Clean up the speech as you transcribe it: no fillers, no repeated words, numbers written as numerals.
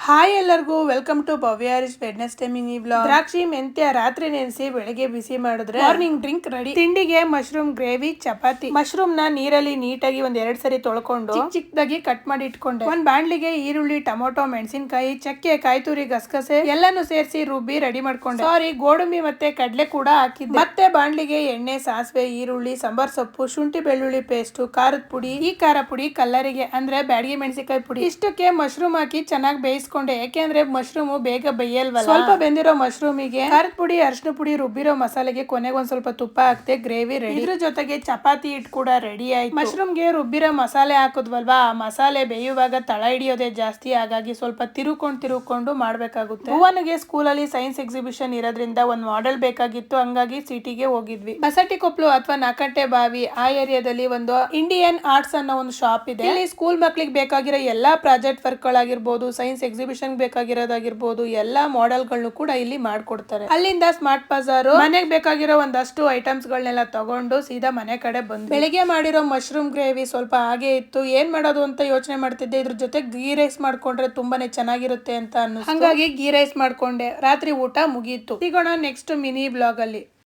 Hi ಎಲ್ಲರಿಗೂ welcome to ಭವ್ಯಾರಿಸ್ Wednesday mini vlog. ದ್ರಾಕ್ಷಿ ಮೆಂತ್ಯ ರಾತ್ರಿ ನೆನೆಸಿ ಬೆಳಗ್ಗೆ ಬಿಸಿ ಮಾಡಿದ್ರೆ ಮಾರ್ನಿಂಗ್ ಡ್ರಿಂಕ್ ರೆಡಿ. ತಿಂಡಿಗೆ ಮಶ್ರೂಮ್ ಗ್ರೇವಿ, ಚಪಾತಿ. ಮಶ್ರೂಮ್ ನ ನೀರಲ್ಲಿ ನೀಟಾಗಿ ಒಂದ್ 2 ಸರಿ ತೊಳ್ಕೊಂಡು ಚಿಕ್ಕದಾಗಿ ಕಟ್ ಮಾಡಿ ಇಟ್ಕೊಂಡೆ. ಒಂದ್ ಬಾಣ್ಲಿಗೆ ಈರುಳ್ಳಿ, ಟೊಮೊಟೊ, ಮೆಣಸಿನಕಾಯಿ, ಚಕ್ಕೆ, ಕಾಯಿ ತುರಿ, ಗಸಗಸೆ ಎಲ್ಲಾನು ಸೇರಿಸಿ ರುಬ್ಬಿ ರೆಡಿ ಮಾಡ್ಕೊಂಡೆ. ಸಾರಿ, ಗೋಡಂಬಿ ಮತ್ತೆ ಕಡಲೆ ಕೂಡ ಹಾಕಿದ್ದೆ. ಮತ್ತೆ ಬಾಣ್ಲಿಗೆ ಎಣ್ಣೆ, ಸಾಸಿವೆ, ಈರುಳ್ಳಿ, ಸಾಂಬಾರ್ ಸೊಪ್ಪು, ಶುಂಠಿ ಬೆಳ್ಳುಳ್ಳಿ ಪೇಸ್ಟ್, ಖಾರದ ಪುಡಿ, ಈ ಖಾರ ಪುಡಿ ಕಲ್ಲರಿಗೆ ಅಂದ್ರೆ ಬ್ಯಾಡಗಿ ಮೆಣಸಿನಕಾಯಿ ಪುಡಿ. ಇಷ್ಟಕ್ಕೆ ಮಶ್ರೂಮ್ ಹಾಕಿ ಚೆನ್ನಾಗಿ ಬೇಯಿಸ್ಕೊಂಡೆ. ಯಾಕೆಂದ್ರೆ ಮಶ್ರೂಮ್ ಬೇಗ ಬೇಯಲ್ವಲ್ಲ. ಸ್ವಲ್ಪ ಬೆಂದಿರೋ ಮಶ್ರೂಮಿಗೆ ಖಾರದ ಪುಡಿ, ಅರಿಶಿನ ಪುಡಿ, ರುಬ್ಬಿರೋ ಮಸಾಲೆಗೆ ಕೊನೆಗೆ ಒಂದ್ ಸ್ವಲ್ಪ ತುಪ್ಪ ಹಾಕ್ತೆ. Gravy ready. ಇದ್ರ ಜೊತೆಗೆ ಚಪಾತಿ ಹಿಟ್ಟು ಕೂಡ ರೆಡಿ ಆಯ್ತು. ಮಶ್ರೂಮ್ಗೆ ರುಬ್ಬಿರೋ ಮಸಾಲೆ ಹಾಕುದ್ವಲ್ವಾ, ಆ ಮಸಾಲೆ ಬೇಯುವಾಗ ತಳ ಹಿಡಿಯೋದೇ ಜಾಸ್ತಿ. ಹಾಗಾಗಿ ಸ್ವಲ್ಪ ತಿರುಕೊಂಡು ಮಾಡ್ಬೇಕಾಗುತ್ತೆ. ಭುವನ್ಗೆ ಸ್ಕೂಲಲ್ಲಿ ಸೈನ್ಸ್ ಎಕ್ಸಿಬಿಷನ್ ಇರೋದ್ರಿಂದ ಒಂದ್ ಮಾಡೆಲ್ ಬೇಕಾಗಿತ್ತು. ಹಂಗಾಗಿ ಸಿಟಿಗೆ ಹೋಗಿದ್ವಿ. ಬಸಟಿ ಕೊಪ್ಲು ಅಥವಾ ನಾಕಂಟೆ ಬಾವಿ ಆ ಏರಿಯಾದಲ್ಲಿ ಒಂದು ಇಂಡಿಯನ್ ಆರ್ಟ್ಸ್ ಅನ್ನೋ ಒಂದು ಶಾಪ್ ಇದೆ. ಇಲ್ಲಿ ಸ್ಕೂಲ್ ಮಕ್ಳಿಗೆ ಬೇಕಾಗಿರೋ ಎಲ್ಲಾ ಪ್ರಾಜೆಕ್ಟ್ ವರ್ಕ್ ಗಳಾಗಿರ್ಬೋದು, ಸೈನ್ಸ್ ಎಕ್ಸಿಬಿಷನ್ ಬೇಕಾಗಿರೋದಾಗಿರ್ಬೋದು, ಎಲ್ಲಾ ಮಾಡೆಲ್ ಗಳನ್ನು ಕೂಡ ಇಲ್ಲಿ ಮಾಡ್ಕೊಡ್ತಾರೆ. ಅಲ್ಲಿಂದ ಸ್ಮಾರ್ಟ್ ಬಜಾರ್ ಮನೆಗೆ ಬೇಕಾಗಿರೋ ಒಂದಷ್ಟು ಐಟಮ್ಸ್ ಗಳನ್ನೆಲ್ಲ ತಗೊಂಡು ಸೀದಾ ಮನೆ ಕಡೆ ಬಂದು ಬೆಳಿಗ್ಗೆ ಮಾಡಿರೋ ಮಶ್ರೂಮ್ ಗ್ರೇವಿ ಸ್ವಲ್ಪ ಹಾಗೆ ಇತ್ತು. ಏನ್ ಮಾಡೋದು ಅಂತ ಯೋಚನೆ ಮಾಡ್ತಿದ್ದೆ. ಇದ್ರ ಜೊತೆ ಗೀ ರೈಸ್ ಮಾಡ್ಕೊಂಡ್ರೆ ತುಂಬಾನೇ ಚೆನ್ನಾಗಿರುತ್ತೆ ಅಂತ ಅನ್ನಿಸ್ತು. ಹಂಗಾಗಿ ಗೀ ರೈಸ್ ಮಾಡ್ಕೊಂಡೆ. ರಾತ್ರಿ ಊಟ ಮುಗೀತು. ಸಿಗೋಣ ನೆಕ್ಸ್ಟ್ ಮಿನಿ ಬ್ಲಾಗ್ ಅಲ್ಲಿ.